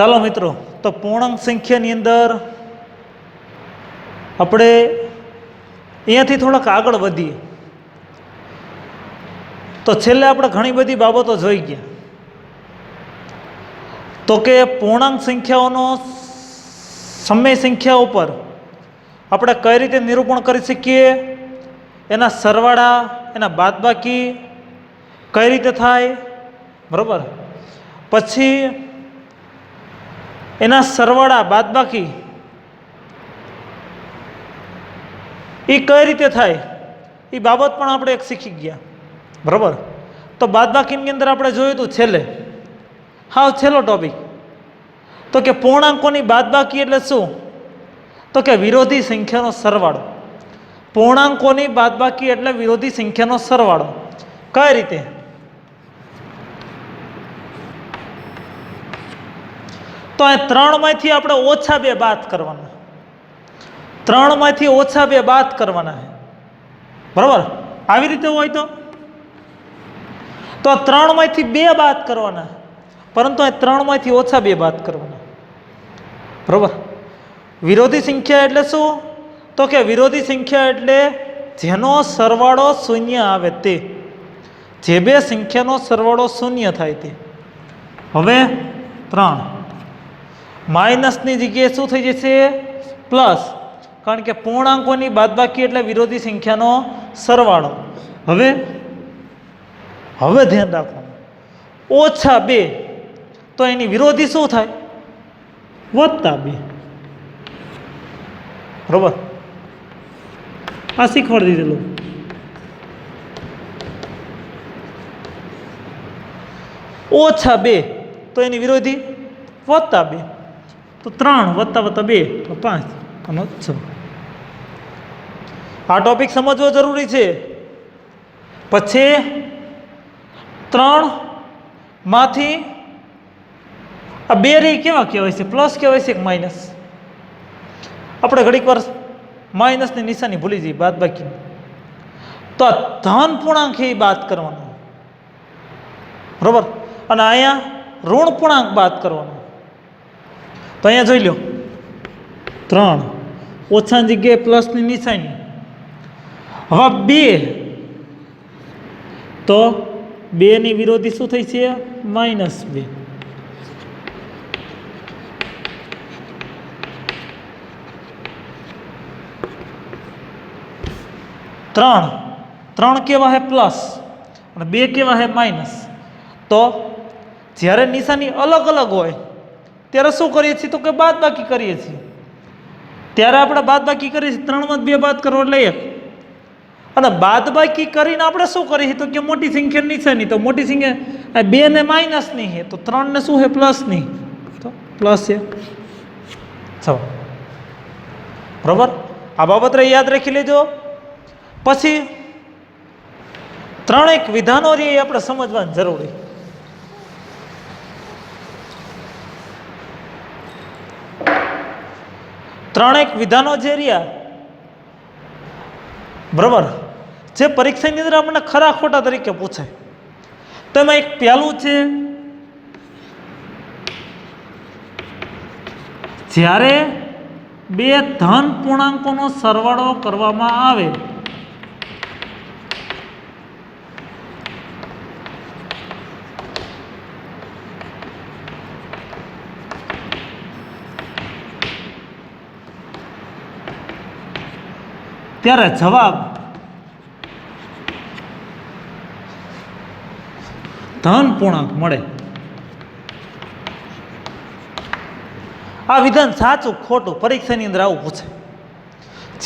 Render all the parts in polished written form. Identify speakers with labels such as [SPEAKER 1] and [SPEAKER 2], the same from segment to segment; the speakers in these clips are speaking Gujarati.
[SPEAKER 1] ચાલો મિત્રો, તો પૂર્ણાંક સંખ્યાની અંદર આપણે અહીંયાથી થોડાક આગળ વધીએ. તો છેલ્લે આપણે ઘણી બધી બાબતો જોઈ ગયા. તો કે પૂર્ણાંક સંખ્યાઓનો સમય સંખ્યા ઉપર આપણે કઈ રીતે નિરૂપણ કરી શકીએ, એના સરવાળા, એના બાદબાકી કઈ રીતે થાય, બરાબર. પછી એના સરવાળા બાદબાકી એ કઈ રીતે થાય એ બાબત પણ આપણે એક શીખી ગયા, બરાબર. તો બાદબાકીની અંદર આપણે જોયું હતું છેલ્લે, હાવ છેલ્લો ટોપિક, તો કે પૂર્ણાંકોની બાદબાકી એટલે શું? તો કે વિરોધી સંખ્યાનો સરવાળો. પૂર્ણાંકોની બાદબાકી એટલે વિરોધી સંખ્યાનો સરવાળો. કઈ રીતે? તો આ 3માંથી આપણે ઓછા 2 બાદ કરવાના. 3માંથી ઓછા 2 બાદ કરવાના છે, બરાબર. આવી રીતે હોય તો 3માંથી 2 બાદ કરવાના, પરંતુ આ 3માંથી ઓછા 2 બાદ કરવાના, બરાબર. વિરોધી સંખ્યા એટલે શું? તો કે વિરોધી સંખ્યા એટલે જેનો સરવાળો શૂન્ય આવે તે, જે 2 સંખ્યાનો સરવાળો શૂન્ય થાય તે. હવે 3 માઇનસની જગ્યાએ શું થઈ જશે? પ્લસ, કારણ કે પૂર્ણાંકોની બાદબાકી એટલે વિરોધી સંખ્યાનો સરવાળો. હવે ધ્યાન રાખવાનું, ઓછા 2 તો એની વિરોધી શું થાય? વત્તા 2, બરોબર. આ શીખવાડી દીધેલું. ઓછા 2 તો એની વિરોધી વત્તા 2, તો 3 વત્તા 2 તો 5 અને 6. આ ટોપિક સમજવો જરૂરી છે. પછી 3માંથી આ 2 રે કેવા કહેવાય છે? પ્લસ કહેવાય છે કે માઇનસ? આપણે ઘડીક વાર માઇનસની નિશાની ભૂલી જઈએ, બાદબાકી. તો આ ધન પૂર્ણાંક એ બાદ કરવાનો, બરોબર. અને અહીંયા ઋણ પૂર્ણાંક બાદ કરવાનો. તો અહીંયા જોઈ લો, 3 ઓછાની જગ્યાએ પ્લસની નિશાની. હવે 2 તો 2 ની વિરોધી શું થઈ છે? -2. ત્રણ કેવા હે? પ્લસ. અને 2 કેવા હે? માઇનસ. તો જ્યારે નિશાની અલગ અલગ હોય ત્યારે શું કરીએ છીએ? તો કે બાદબાકી કરીએ છીએ. ત્યારે આપણે બાદબાકી કરીએ છીએ, 3માંથી 2 બાદ કરો એટલે 1. અને બાદબાકી કરીને આપણે શું કરીએ? તો કે મોટી સંખ્યા નિશાની, તો મોટી સંખ્યા 2 ને માઇનસની છે, તો 3 ને શું છે? પ્લસની, તો પ્લસ છે. ચાલો, બરોબર. આ બાબત યાદ રાખી લેજો. પછી 3 એક વિધાનો રે આપણે સમજવાની જરૂરી. ત્રણેક વિધાનો જે રહ્યા, બરાબર, જે પરીક્ષાની અંદર આપણને ખરા ખોટા તરીકે પૂછાય. તો એમાં એક પહેલું છે, જ્યારે 2 ધન પૂર્ણાંકોનો સરવાળો કરવામાં આવે ત્યારે જવાબ ધન પૂર્ણાંક મળે. આ વિધાન સાચું ખોટું પરીક્ષાની અંદર આવું પૂછે.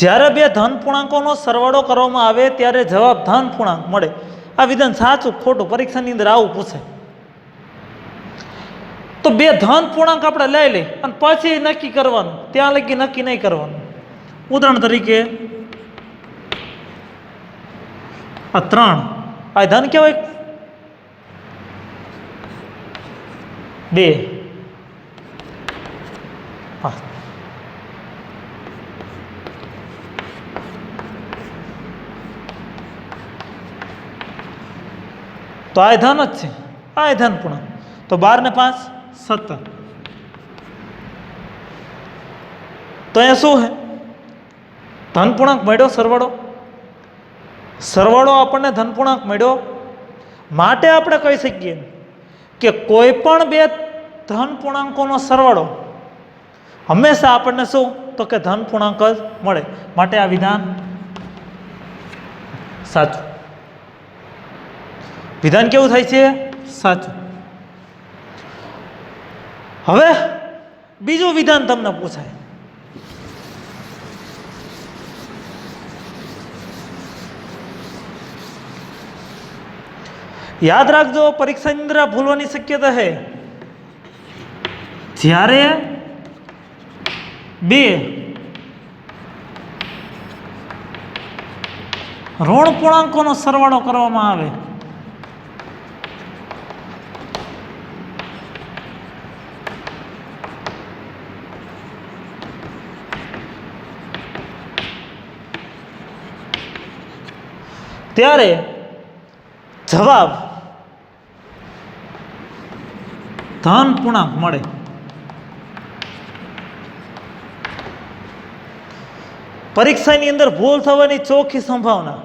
[SPEAKER 1] જ્યારે 2 ધન પૂર્ણાંકોનો સરવાળો કરવામાં આવે ત્યારે જવાબ ધન પૂર્ણાંક મળે. આ વિધાન સાચું ખોટું પરીક્ષાની અંદર આવું પૂછે. તો 2 ધન પૂર્ણાંક આપણે લઈ લઈ અને પછી નક્કી કરવાનું, ત્યાં લગી નક્કી નહીં કરવાનું. ઉદાહરણ તરીકે આ 3, આ ધન કહેવાય? 2 તો આ ધન જ છે, આ ધન પૂર્ણાંક. તો 12 ને 5 17. તો અહીંયા શું છે? ધનપૂર્ણાંક મળ્યો, સરવાળો આપણને ધનપૂર્ણાંક મળ્યો. માટે આપણે કહી શકીએ કે કોઈ પણ બે ધનપૂર્ણાંકોનો સરવાળો હંમેશા આપણને શું? તો કે ધનપૂર્ણાંક જ મળે. માટે આ વિધાન સાચું. વિધાન કેવું થાય છે? સાચું. હવે બીજું વિધાન તમને પૂછાય. યાદ રાખજો, પરીક્ષાની અંદર આ ભૂલવાની શક્યતા છે. જ્યારે બે ઋણ પૂર્ણાંકોનો સરવાળો કરવામાં આવે ત્યારે જવાબ ધન પૂર્ણાંક મળે. પરીક્ષાની અંદર ભૂલ થવાની ચોખ્ખી સંભાવના.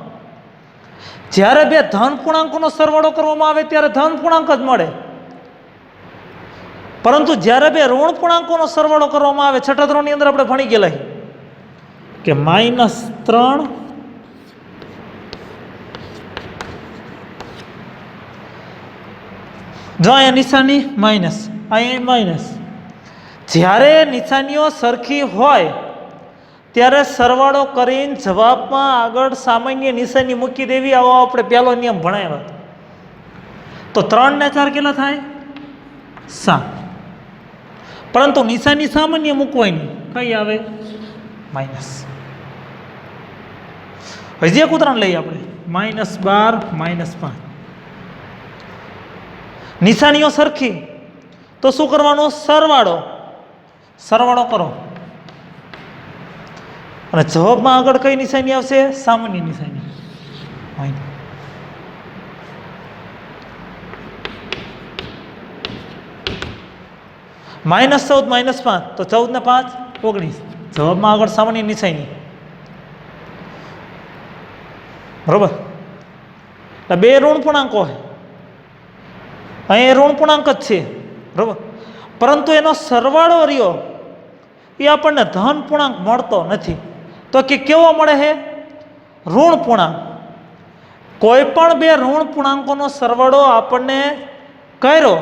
[SPEAKER 1] જ્યારે બે ધન પૂર્ણાંકોનો સરવાળો કરવામાં આવે ત્યારે ધન પૂર્ણાંક જ મળે. પરંતુ જ્યારે બે ઋણ પૂર્ણાંકોનો સરવાળો કરવામાં આવે, છઠ્ઠા ધોરણની અંદર આપણે ભણી ગયેલા કે -3 જો અહીંયા નિશાની માઇનસ, અહીંયા માઇનસ. જ્યારે નિશાનીઓ સરખી હોય ત્યારે સરવાળો કરીને જવાબમાં આગળ સામાન્ય નિશાની મૂકી દેવી. આવો આપણે પહેલો નિયમ ભણાવ્યો. તો 3 ને 4 કેટલા થાય? 7. પરંતુ નિશાની સામાન્ય મૂકવાની કઈ આવે? માઇનસ. હજી એક ઉદાહરણ લઈએ આપણે. -12 -5. નિશાનીઓ સરખી તો શું કરવાનું? સરવાળો કરો અને જવાબમાં આગળ કઈ નિશાની આવશે? સામાન્ય નિશાની. -14 -5 તો 14 ને 5 19. જવાબમાં આગળ સામાન્ય નિશાની. બરોબર. એટલે બે ઋણ પૂર્ણાંકો હોય, અહીં ઋણ પૂર્ણાંક જ છે. બરોબર. પરંતુ એનો સરવાળો રહ્યો એ આપણને ધન પૂર્ણાંક મળતો નથી. તો કે કેવો મળે છે? ઋણ પૂર્ણાંક. કોઈ પણ બે ઋણ પૂર્ણાંકોનો સરવાળો આપણને કર્યો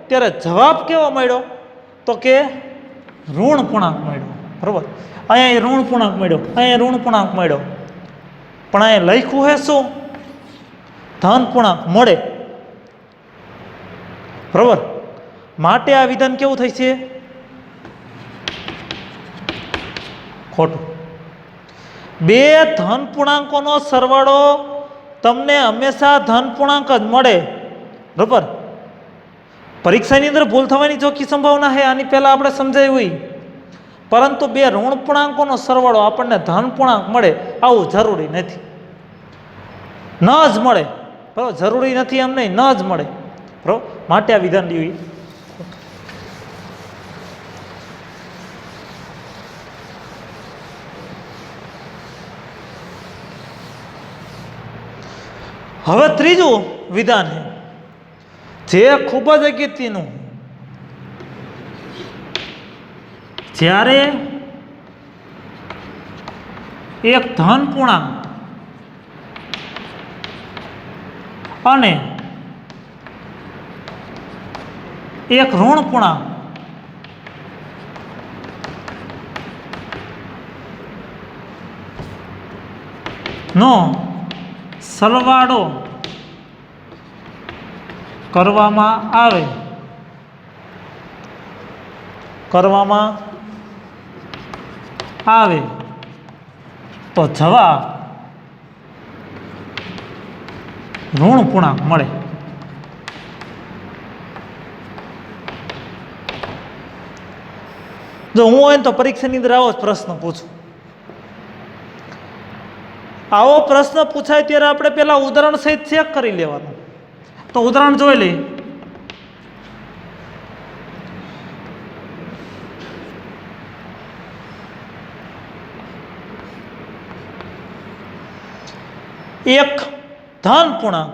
[SPEAKER 1] ત્યારે જવાબ કેવો મળ્યો? તો કે ઋણ પૂર્ણાંક મળ્યો. બરોબર. અહીંયા ઋણ પૂર્ણાંક મળ્યો, અહીંયા ઋણ પૂર્ણાંક મળ્યો, પણ અહીંયા લખ્યું છે શું? ધન પૂર્ણાંક મળે. બરોબર. માટે આ વિધાન કેવું થાય છે? ખોટું. બે ધન પૂર્ણાંકોનો સરવાળો તમને હંમેશા ધન પૂર્ણાંક જ મળે. બરોબર. પરીક્ષાની અંદર ભૂલ થવાની ચોખ્ખી સંભાવના છે, આની પહેલાં આપણે સમજાયું હોય. પરંતુ બે ઋણ પૂર્ણાંકોનો સરવાળો આપણને ધન પૂર્ણાંક મળે આવું જરૂરી નથી. ન જ મળે. બરાબર. જરૂરી નથી એમ નહીં, ન જ મળે. બરાબર. માટે આ વિધાન લેવું. હવે ત્રીજું વિધાન છે જે ખૂબ જ અગત્યનું. જ્યારે એક ધન પૂર્ણાંક અને એક ઋણ પૂર્ણાંક નો સરવાળો કરવામાં આવે તો જવાબ ઋણ પૂર્ણાંક મળે. જો હું હોય ને તો પરીક્ષાની અંદર આવો જ પ્રશ્ન પૂછું. આવો પ્રશ્ન પૂછાય ત્યારે આપણે પહેલા ઉદાહરણ સહિત ચેક કરી લેવાનું. તો ઉદાહરણ જોઈ લઈએ. એક ધન પૂર્ણાંક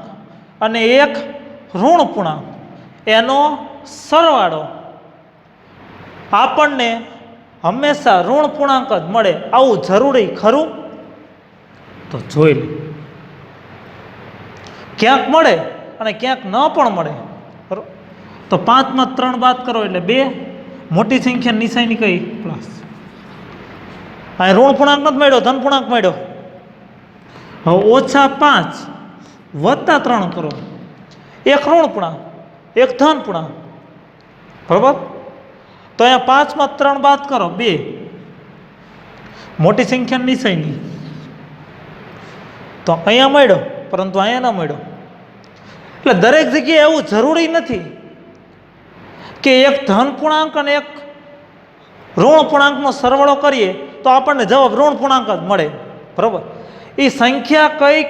[SPEAKER 1] અને એક ઋણ પૂર્ણાંક એનો સરવાળો આપણને હંમેશા ઋણ પૂર્ણાંક જ મળે આવું જરૂરી ખરું? તો જોઈ લે. ક્યાંક મળે અને ક્યાંક ન પણ મળે. બરોબર, તો 5 માં 3 બાદ કરો એટલે 2. મોટી સંખ્યા નિશાની કઈ? પ્લસ. આ ઋણ પૂર્ણાંક નથી મળ્યો, ધન પૂર્ણાંક મળ્યો. હવે -5 વત્તા 3 કરો, એક ઋણ પૂર્ણાંક એક ધન પૂર્ણાંક. બરોબર, તો અહીંયા 5 માં 3 બાદ કરો 2. મોટી સંખ્યા નિશાની તો અહીંયા મળ્યો, પરંતુ અહીંયા ન મળ્યો. એટલે દરેક જગ્યાએ એવું જરૂરી નથી કે એક ધન પૂર્ણાંક અને એક ઋણ પૂર્ણાંકનો સરવાળો કરીએ તો આપણને જવાબ ઋણ પૂર્ણાંક જ મળે. બરાબર, એ સંખ્યા કઈક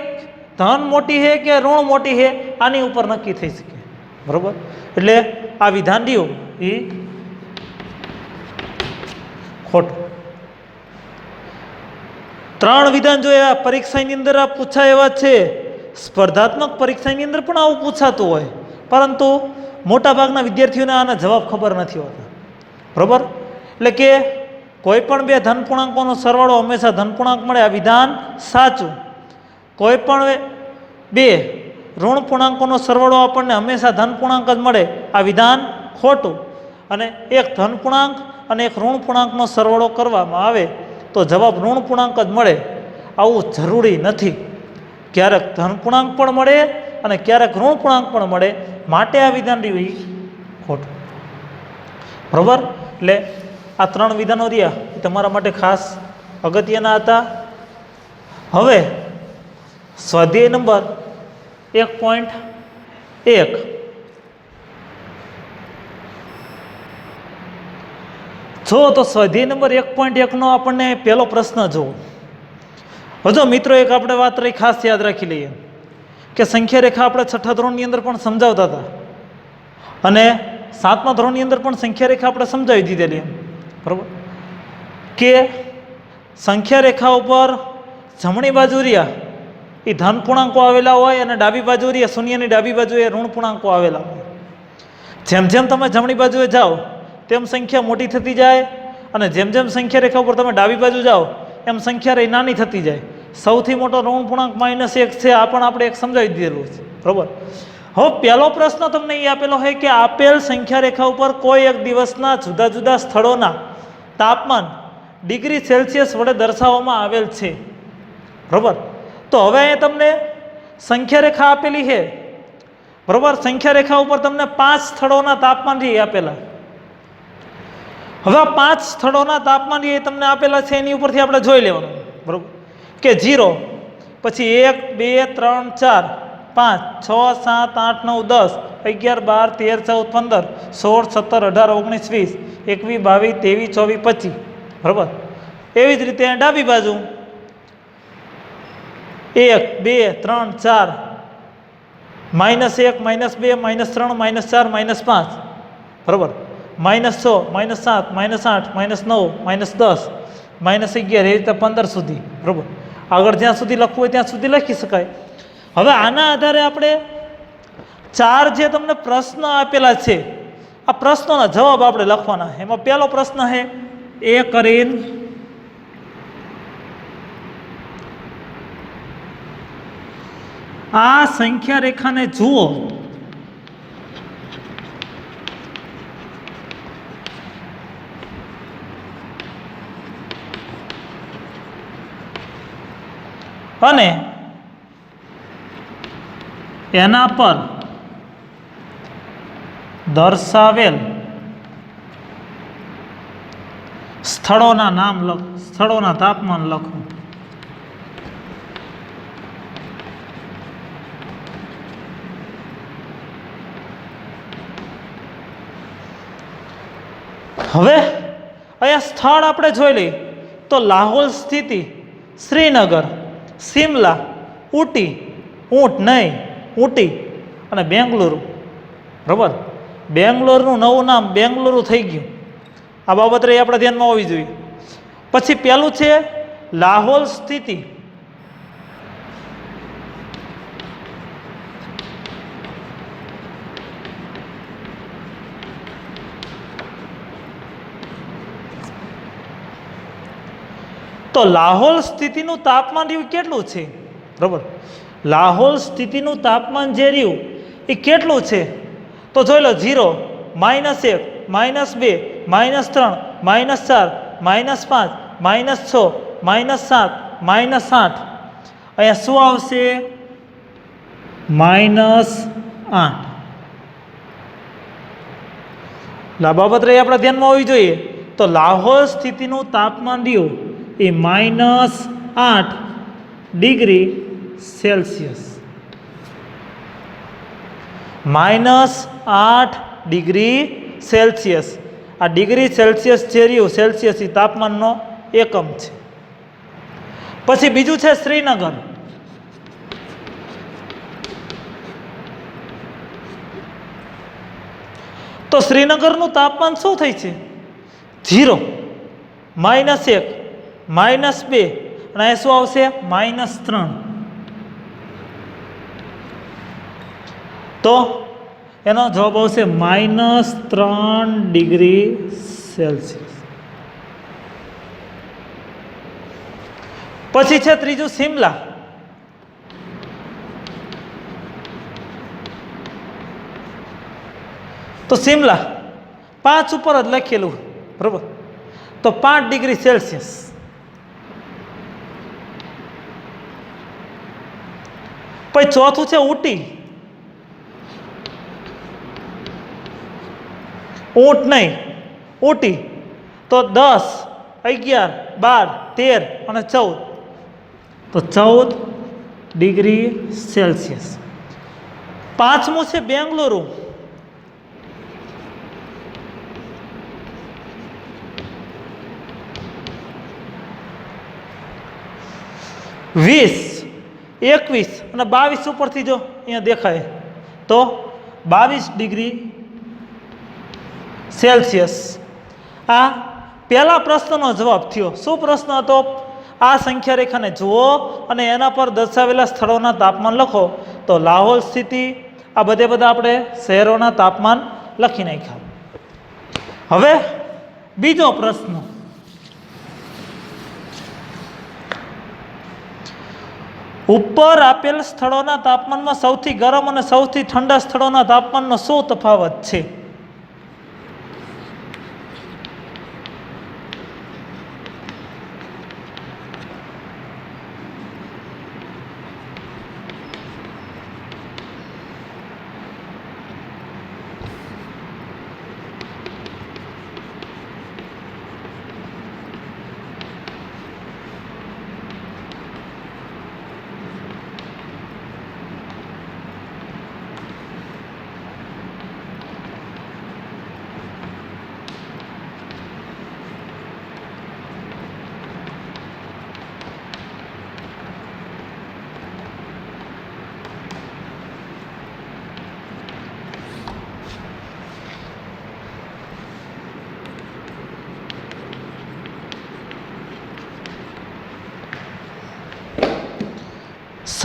[SPEAKER 1] ધન મોટી છે કે ઋણ મોટી છે આની ઉપર નક્કી થઈ શકે. બરાબર, એટલે આ વિધાન રહ્યું એ ખોટું. 3 વિધાન જો આ પરીક્ષાની અંદર આ પૂછાય એવા છે. સ્પર્ધાત્મક પરીક્ષાની અંદર પણ આવું પૂછાતું હોય, પરંતુ મોટાભાગના વિદ્યાર્થીઓને આના જવાબ ખબર નથી હોતા. બરાબર, એટલે કે કોઈ પણ 2 ધન પૂર્ણાંકોનો સરવાળો હંમેશા ધન પૂર્ણાંક મળે આ વિધાન સાચું. કોઈ પણ 2 ઋણ પૂર્ણાંકોનો સરવાળો આપણને હંમેશા ધન પૂર્ણાંક જ મળે આ વિધાન ખોટું. અને એક ધન પૂર્ણાંક અને એક ઋણ પૂર્ણાંકનો સરવાળો કરવામાં આવે તો જવાબ ઋણ પૂર્ણાંક જ મળે આવું જરૂરી નથી. ક્યારેક ધન પૂર્ણાંક પણ મળે અને ક્યારેક ઋણ પૂર્ણાંક પણ મળે, માટે આ વિધાન રહ્યું ખોટું. બરાબર, એટલે આ 3 વિધાનો રહ્યા એ તમારા માટે ખાસ અગત્યના હતા. હવે સ્વાધ્યાય નંબર 1.1 જો તો સ્વાધ્યાય નંબર 1.1 આપણને પહેલો પ્રશ્ન જુઓ. હજો મિત્રો એક આપણે વાત રહી ખાસ યાદ રાખી લઈએ કે સંખ્યા રેખા આપણે 6થા ધોરણની અંદર પણ સમજાવતા હતા અને 7મા ધોરણની અંદર પણ સંખ્યા રેખા આપણે સમજાવી દીધેલી. બરાબર, કે સંખ્યા રેખા ઉપર જમણી બાજુ રહ્યા એ ધન પૂર્ણાંકો આવેલા હોય અને ડાબી બાજુ રહ્યા શૂન્યની ડાબી બાજુએ ઋણ પૂર્ણાંકો આવેલા હોય. જેમ જેમ તમે જમણી બાજુએ જાઓ તેમ સંખ્યા મોટી થતી જાય અને જેમ જેમ સંખ્યા રેખા ઉપર તમે ડાબી બાજુ જાઓ એમ સંખ્યા રહી નાની થતી જાય. સૌથી મોટો ઋણ પૂર્ણાંક -1 છે, આ પણ આપણે એક સમજાવી દીધેલું છે. બરાબર, હવે પહેલો પ્રશ્ન તમને એ આપેલો હોય કે આપેલ સંખ્યા રેખા ઉપર કોઈ એક દિવસના જુદા જુદા સ્થળોના તાપમાન ડિગ્રી સેલ્સિયસ વડે દર્શાવવામાં આવેલ છે. બરાબર, તો હવે અહીંયા તમને સંખ્યા રેખા આપેલી છે. બરાબર, સંખ્યા રેખા ઉપર તમને 5 સ્થળોના તાપમાન જે આપેલા. હવે આ 5 સ્થળોના તાપમાન જે તમને આપેલા છે એની ઉપરથી આપણે જોઈ લેવાનું. બરાબર, કે 0 પછી 1 2 3 4 5 6 7 8 9 10 11 12 13 14 15 16 17 18 19 20 21 22 23 24 25. બરાબર, એવી જ રીતે ડાબી બાજુ 1 2 3 4 -1 -2 -3 -4 -5. બરાબર, -6 -7 -8 -9 -10 -11 એ રીતે 15 સુધી. બરાબર, આગળ જ્યાં સુધી લખવું હોય ત્યાં સુધી લખી શકાય. હવે આના આધારે આપણે 4 જે તમને પ્રશ્ન આપેલા છે આ પ્રશ્નોના જવાબ આપણે લખવાના. એમાં પહેલો પ્રશ્ન છે એ કરીને આ સંખ્યા રેખાને જુઓ અને એના પર દર્શાવેલ સ્થળોના નામ લખો, સ્થળોના તાપમાન લખો. હવે અહીંયા સ્થળ આપણે જોઈ લઈએ તો લાહોલ સ્થિતિ, શ્રીનગર, શિમલા, ઊટી, ઊંટ નહીં ઊટી અને બેંગલુરુ. બરાબર, બેંગ્લોરનું નવું નામ બેંગલુરુ થઈ ગયું. આ બાબત રહી આપણા ધ્યાનમાં હોવી જોઈએ. પછી પહેલું છે લાહોલ સ્થિતિ. તો લાહોલ સ્થિતિનું તાપમાન રહ્યું કેટલું છે? બરાબર, લાહોલ સ્થિતિનું તાપમાન જે રહ્યું એ કેટલું છે? તો જોઈ લો, 0, -1, -2, -3, -4, -5, -6, -7, -8. અહીંયા શું આવશે? -8. આ બાબત રહી આપણા ધ્યાનમાં હોવી જોઈએ. તો લાહોલ સ્થિતિનું તાપમાન રહ્યું એ -8 ડિગ્રી સેલ્સિયસ. -8 degree Celsius. આ ડિગ્રી સેલ્સિયસ જે રહ્યું, સેલ્સિયસ એ તાપમાનનો એકમ છે. પછી બીજું છે શ્રીનગર. તો શ્રીનગરનું તાપમાન શું થાય છે? 0, -1, -2 અને અહીં શું આવશે? -3. તો એનો જવાબ આવશે -3 ડિગ્રી સેલ્સિયસ. પછી છે ત્રીજું શિમલા. તો શિમલા 5 ઉપર જ લખેલું, બરાબર, તો 5 ડિગ્રી સેલ્સિયસ. પછી ચોથું છે ઊટી. ઊંટ નહીં, ઊટી. તો 10, 11, 12, 13 અને 14. તો 14 ડિગ્રી સેલ્સિયસ. પાંચમું છે બેંગલુરુ. વીસ, 21 અને 22 ઉપરથી જો અહીંયા દેખાય તો 22 ડિગ્રી સેલ્સિયસ. આ પહેલા પ્રશ્નનો જવાબ થયો. શું પ્રશ્ન હતો? આ સંખ્યા રેખાને જુઓ અને એના પર દર્શાવેલા સ્થળોના તાપમાન લખો. તો લાહોલ સ્થિતિ, આ બધા આપણે શહેરોના તાપમાન લખી નાખ્યા. હવે બીજો પ્રશ્ન, ઉપર આપેલ સ્થળોના તાપમાનમાં સૌથી ગરમ અને સૌથી ઠંડા સ્થળોના તાપમાનનો શું તફાવત છે?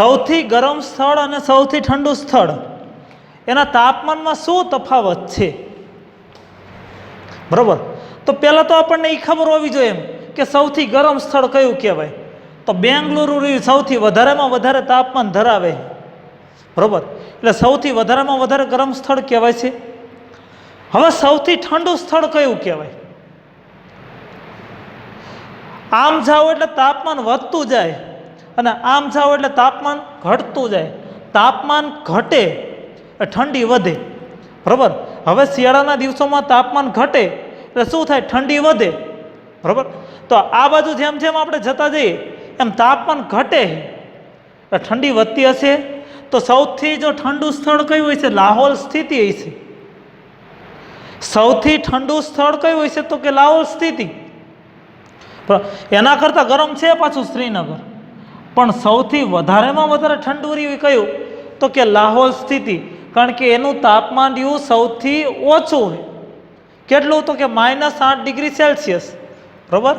[SPEAKER 1] સૌથી ગરમ સ્થળ અને સૌથી ઠંડુ સ્થળ એના તાપમાનમાં શું તફાવત છે? બરાબર, તો પહેલાં તો આપણને એ ખબર હોવી જોઈએ એમ કે સૌથી ગરમ સ્થળ કયું કહેવાય. તો બેંગલુરુ સૌથી વધારેમાં વધારે તાપમાન ધરાવે, બરાબર, એટલે સૌથી વધારેમાં વધારે ગરમ સ્થળ કહેવાય છે. હવે સૌથી ઠંડુ સ્થળ કયું કહેવાય? આમ જાઓ એટલે તાપમાન વધતું જાય અને આમ જાઓ એટલે તાપમાન ઘટતું જાય. તાપમાન ઘટે ઠંડી વધે, બરાબર. હવે શિયાળાના દિવસોમાં તાપમાન ઘટે એટલે શું થાય? ઠંડી વધે, બરાબર. તો આ બાજુ જેમ જેમ આપણે જતા જઈએ એમ તાપમાન ઘટે એટલે ઠંડી વધતી હશે. તો સૌથી જો ઠંડુ સ્થળ કયું હોય છે? લાહોલ સ્થિતિ હોય છે. સૌથી ઠંડુ સ્થળ કયું હોય છે? તો કે લાહોલ સ્થિતિ. એના કરતાં ગરમ છે પાછું શ્રીનગર, પણ સૌથી વધારેમાં વધારે ઠંડુ રહ્યું કયું? તો કે લાહોલ સ્થિતિ, કારણ કે એનું તાપમાન રહ્યું સૌથી ઓછું હોય. કેટલું? તો કે -8 ડિગ્રી સેલ્સિયસ, બરાબર.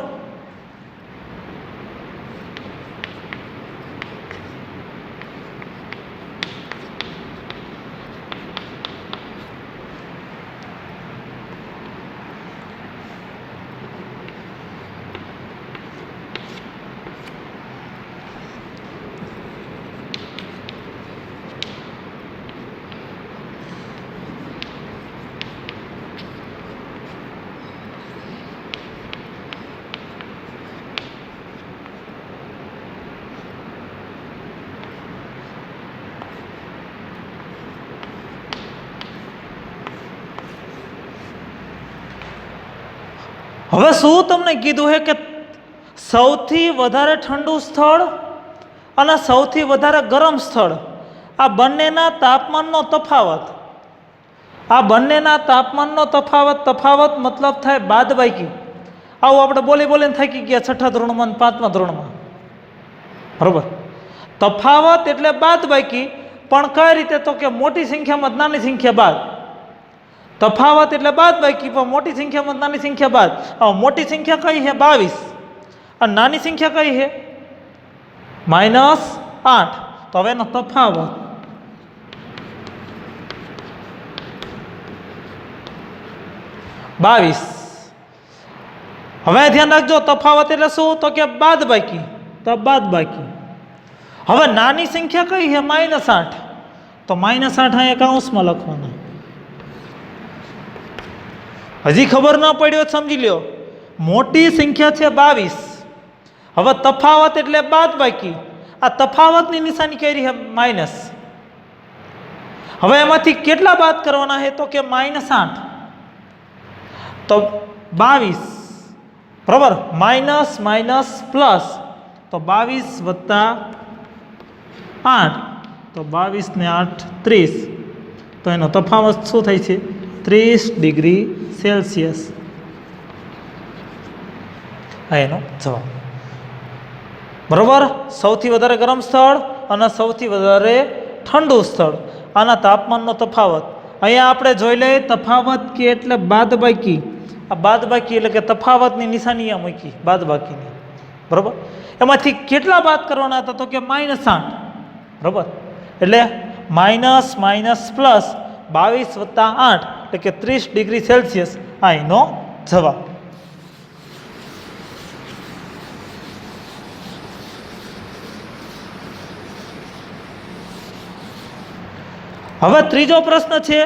[SPEAKER 1] હવે શું તમને કીધું છે કે સૌથી વધારે ઠંડુ સ્થળ અને સૌથી વધારે ગરમ સ્થળ, આ બંનેના તાપમાનનો તફાવત, આ બંનેના તાપમાનનો તફાવત મતલબ થાય બાદબાકી. આવું આપણે બોલીને થાકી ગયા 6થા ધોરણમાં અને 5મા ધોરણમાં, બરોબર. તફાવત એટલે બાદબાકી, પણ કઈ રીતે? તો કે મોટી સંખ્યામાં નાની સંખ્યા બાદ. તફાવત એટલે બાદબાકી, પણ મોટી સંખ્યામાં નાની સંખ્યા બાદ. હવે મોટી સંખ્યા કઈ છે? 22. અને નાની સંખ્યા કઈ છે? -8. તો હવે એનો તફાવત 22. હવે ધ્યાન રાખજો, તફાવત એટલે શું? તો કે બાદબાકી. તો બાદબાકી. હવે નાની સંખ્યા કઈ છે? -8. તો -8 અહીંયા કૌંસમાં લખવાના. હજી ખબર ન પડ્યો સમજી લ્યો, મોટી સંખ્યા છે 22. હવે તફાવત એટલે બાદબાકી. આ તફાવતની નિશાની કઈ રહી છે? માઇનસ. હવે એમાંથી કેટલા બાદ કરવાના છે? તો કે -8. તો 22, બરાબર. માઇનસ માઇનસ પ્લસ, તો 22 વત્તા 8, તો 22 ને 8 30. તો એનો તફાવત શું થાય છે? 30 ડિગ્રી સેલ્સિયસ. આ એનો જવાબ, બરાબર. સૌથી વધારે ગરમ સ્થળ અને સૌથી વધારે ઠંડુ સ્થળ, આના તાપમાનનો તફાવત. અહીંયા આપણે જોઈ લઈએ, તફાવત કે એટલે બાદબાકી. આ બાદબાકી એટલે કે તફાવતની નિશાની આ મૂકી, બાદબાકીની, બરાબર. એમાંથી કેટલા બાદ કરવાના હતા? તો કે -8, બરાબર. એટલે માઇનસ માઇનસ પ્લસ 22 વત્તા 8, એટલે કે 30 ડિગ્રી સેલ્સિયસ. આ એનો જવાબ. હવે ત્રીજો પ્રશ્ન છે,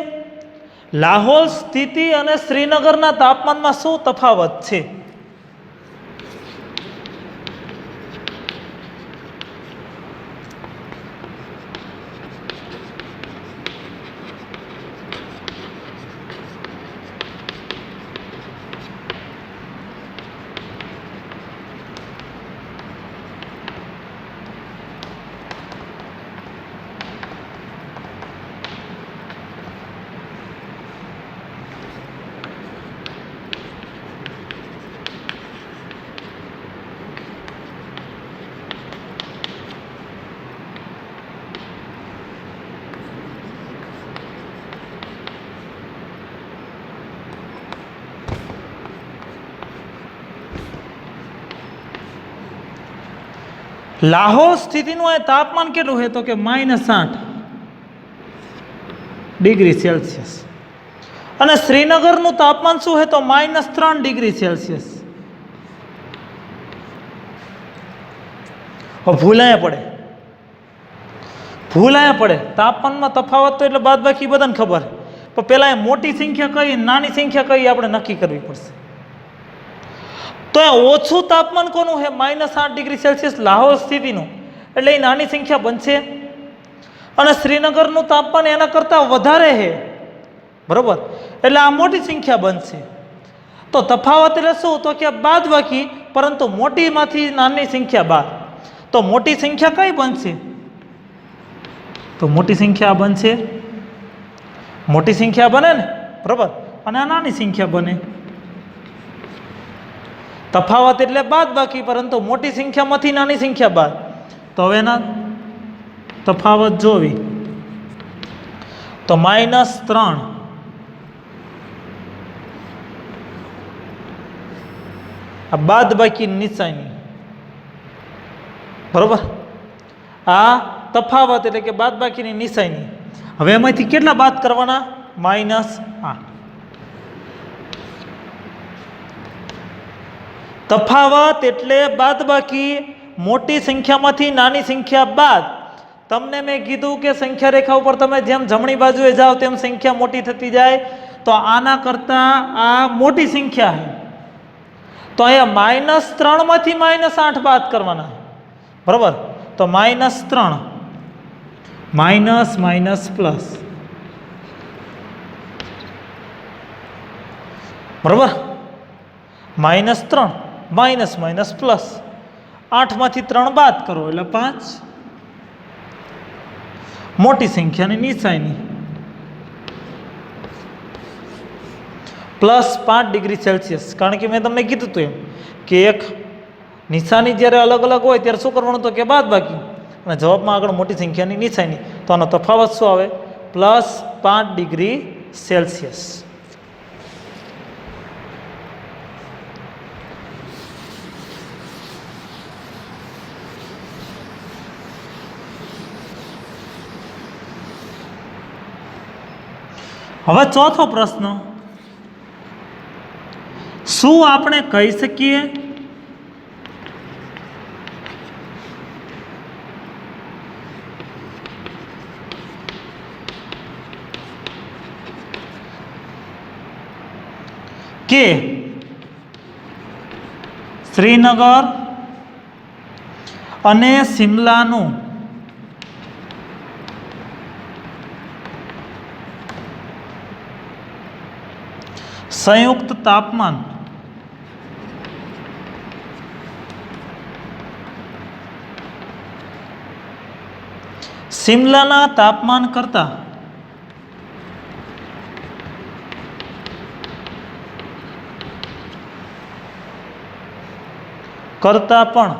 [SPEAKER 1] લાહોલ સ્થિતિ અને શ્રીનગરના તાપમાનમાં શું તફાવત છે? લાહોલ સ્થિતિનું એ તાપમાન કેટલું છે? તો કે -8 ડિગ્રી સેલ્સિયસ. અને શ્રીનગરનું તાપમાન શું છે? તો -3 ડિગ્રી સેલ્સિયસ. ભૂલાયા પડે. તાપમાનમાં તફાવત તો એટલે બાદબાકી બધાને ખબર, પણ પેલા એ મોટી સંખ્યા કઈ, નાની સંખ્યા કઈ આપણે નક્કી કરવી પડશે. તો એ ઓછું તાપમાન કોનું છે? -8 ડિગ્રી સેલ્સિયસ લાહોલ સ્થિતિનું, એટલે એ નાની સંખ્યા બનશે. અને શ્રીનગરનું તાપમાન એના કરતાં વધારે છે, બરોબર, એટલે આ મોટી સંખ્યા બનશે. તો તફાવત એટલે શું? તો કે બાદબાકી, પરંતુ મોટીમાંથી નાની સંખ્યા બાદ. તો મોટી સંખ્યા કઈ બનશે? તો મોટી સંખ્યા બનશે, મોટી સંખ્યા બને ને, બરોબર. અને આ નાની સંખ્યા બને. તફાવત એટલે બાદબાકી, પરંતુ મોટી સંખ્યામાંથી નાની સંખ્યા બાદ. તો હવે એના તફાવત જોવી તો -3. આ બાદબાકી નિશાની, બરોબર. આ તફાવત એટલે કે બાદબાકીની નિશાની. હવે એમાંથી કેટલા બાદ કરવાના? -8. તફાવત એટલે બાદબાકી, મોટી સંખ્યામાંથી નાની સંખ્યા બાદ. તમને મેં કીધું કે સંખ્યા રેખા ઉપર તમે જેમ જમણી બાજુએ જાઓ તેમ સંખ્યા મોટી થતી જાય. તો આના કરતાં આ મોટી સંખ્યા છે, તો અહીંયા -3 માંથી -8 બાદ કરવાના, બરોબર. તો -3 માઇનસ માઇનસ પ્લસ, બરોબર. -3 માઇનસ માઇનસ પ્લસ 8માંથી 3 બાદ કરો એટલે 5 મોટી સંખ્યાની નિશાની +5 ડિગ્રી સેલ્સિયસ કારણ કે મેં તમને કીધું હતું એમ કે એક નિશાની જ્યારે અલગ અલગ હોય ત્યારે શું કરવાનું તો કે બાદ બાકી અને જવાબમાં આગળ મોટી સંખ્યાની નિશાની તો આનો તફાવત શું આવે +5 ડિગ્રી સેલ્સિયસ. હવે ચોથો પ્રશ્ન, શું આપણે કહી શકીએ કે શ્રીનગર અને શિમલાનું સંયુક્ત તાપમાન શિમલાના તાપમાન કરતાં પણ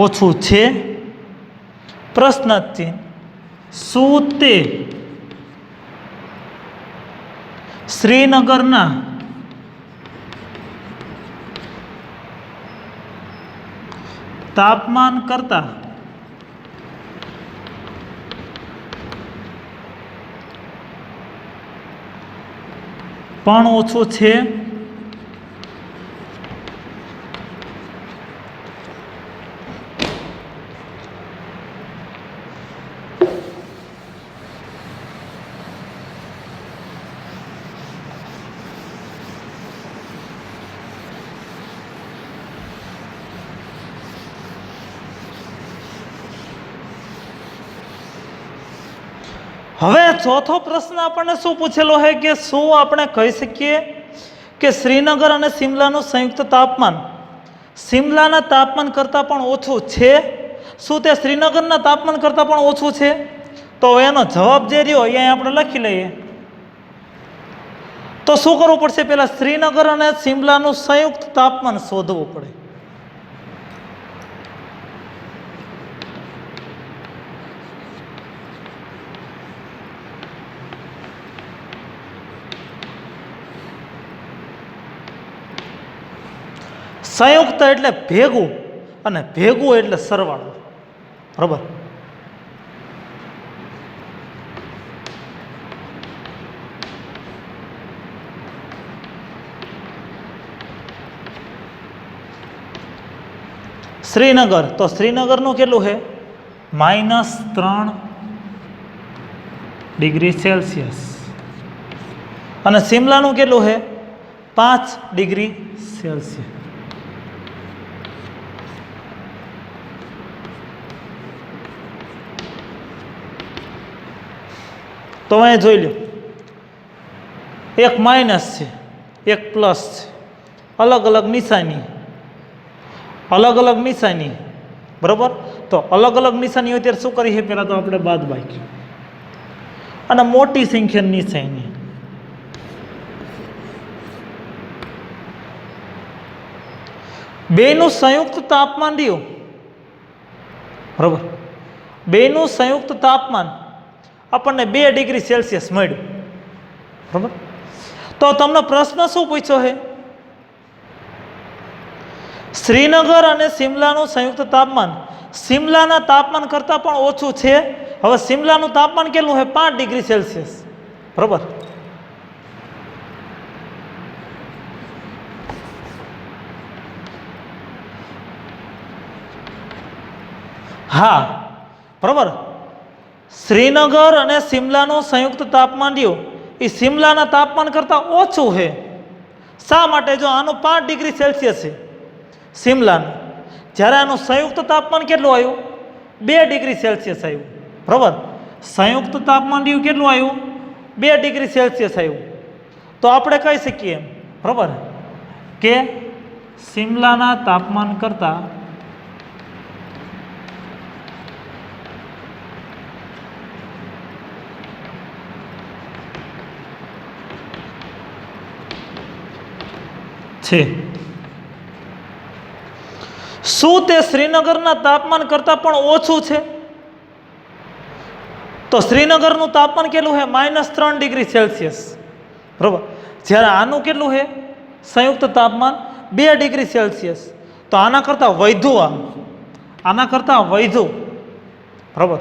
[SPEAKER 1] ઓછું છે? પ્રશ્નાર્થ શું તે શ્રીનગરના તાપમાન કરતાં પણ ઓછું છે? હવે ચોથો પ્રશ્ન આપણને શું પૂછેલો છે કે શું આપણે કહી શકીએ કે શ્રીનગર અને શિમલાનું સંયુક્ત તાપમાન શિમલાના તાપમાન કરતાં પણ ઓછું છે? શું તે શ્રીનગરના તાપમાન કરતાં પણ ઓછું છે? તો એનો જવાબ જે રહ્યો એ આપણે લખી લઈએ. તો શું કરવું પડશે? પહેલા શ્રીનગર અને શિમલાનું સંયુક્ત તાપમાન શોધવું પડે. સંયુક્ત એટલે ભેગું અને ભેગું એટલે સરવાળો. બરાબર? શ્રીનગર તો શ્રીનગરનું કેટલું છે? -3 ડિગ્રી સેલ્સિયસ અને શિમલાનું કેટલું છે? 5 ડિગ્રી સેલ્સિયસ. તો અહીંયા જોઈ લો, એક માઇનસ છે, એક પ્લસ છે, અલગ અલગ નિશાની. બરાબર? તો અલગ અલગ નિશાની હોય ત્યારે શું કરીએ? પહેલાં તો આપણે બાદ બાકી અને મોટી સંખ્યાની નિશાની. બેનું સંયુક્ત તાપમાન રહ્યું. બરાબર? બેનું સંયુક્ત તાપમાન આપણને 2 ડિગ્રી સેલ્સિયસ મળ્યું. બરાબર? તો તમને પ્રશ્ન શું પૂછ્યો છે? શ્રીનગર અને શિમલાનું સંયુક્ત તાપમાન શિમલાના તાપમાન કરતાં પણ ઓછું છે. હવે શિમલાનું તાપમાન કેટલું છે? 5 ડિગ્રી સેલ્સિયસ. બરાબર? હા, બરાબર. શ્રીનગર અને શિમલાનું સંયુક્ત તાપમાન રહ્યું એ શિમલાના તાપમાન કરતાં ઓછું છે. શા માટે? જો આનું 5 ડિગ્રી સેલ્સિયસ છે શિમલાનું, જ્યારે આનું સંયુક્ત તાપમાન કેટલું આવ્યું? 2 ડિગ્રી સેલ્સિયસ આવ્યું. બરાબર. સંયુક્ત તાપમાન રહ્યું કેટલું આવ્યું? 2 ડિગ્રી સેલ્સિયસ આવ્યું. તો આપણે કહી શકીએ એમ, બરાબર, કે શિમલાના તાપમાન કરતાં છે. શું તે શ્રીનગરના તાપમાન કરતાં પણ ઓછું છે? તો શ્રીનગરનું તાપમાન કેટલું છે? -3 ડિગ્રી સેલ્સિયસ, બરાબર. જ્યારે આનું કેટલું છે સંયુક્ત તાપમાન? 2 ડિગ્રી સેલ્સિયસ. તો આના કરતાં વધ્યું, આના કરતાં વધ્યું, બરાબર.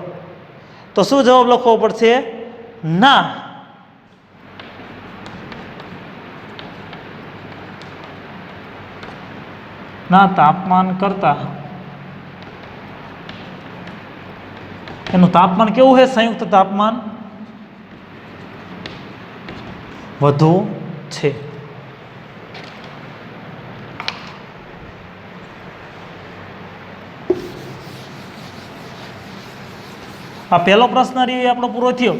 [SPEAKER 1] તો શું જવાબ લખવો પડશે? ના. ના તાપમાન કરતાં એનું તાપમાન કેવું છે? સંયુક્ત તાપમાન વધુ છે. આ પહેલો પ્રશ્ન રહ્યો આપણો પૂરો થયો.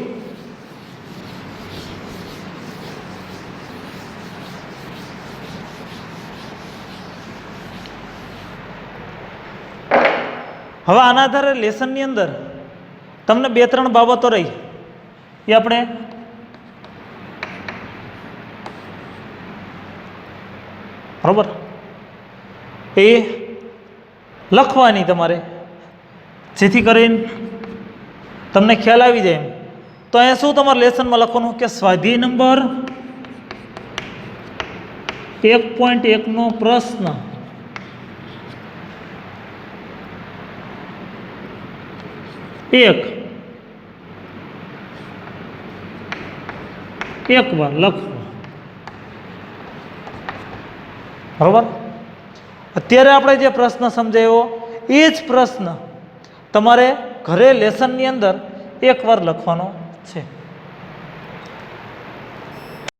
[SPEAKER 1] હવે આના આધારે લેસનની અંદર તમને 2-3 બાબતો રહી એ આપણે બરાબર એ લખવાની તમારે, જેથી કરીને તમને ખ્યાલ આવી જાય. તો અહીંયા શું તમારે લેસનમાં લખવાનું કે સ્વાધ્યાય નંબર 1.1 નો પ્રશ્ન એક વાર લખવું, બરાબર. અત્યારે આપણે જે પ્રશ્ન સમજાયો એ જ પ્રશ્ન તમારે ઘરે લેસનની અંદર 1 વાર લખવાનો છે.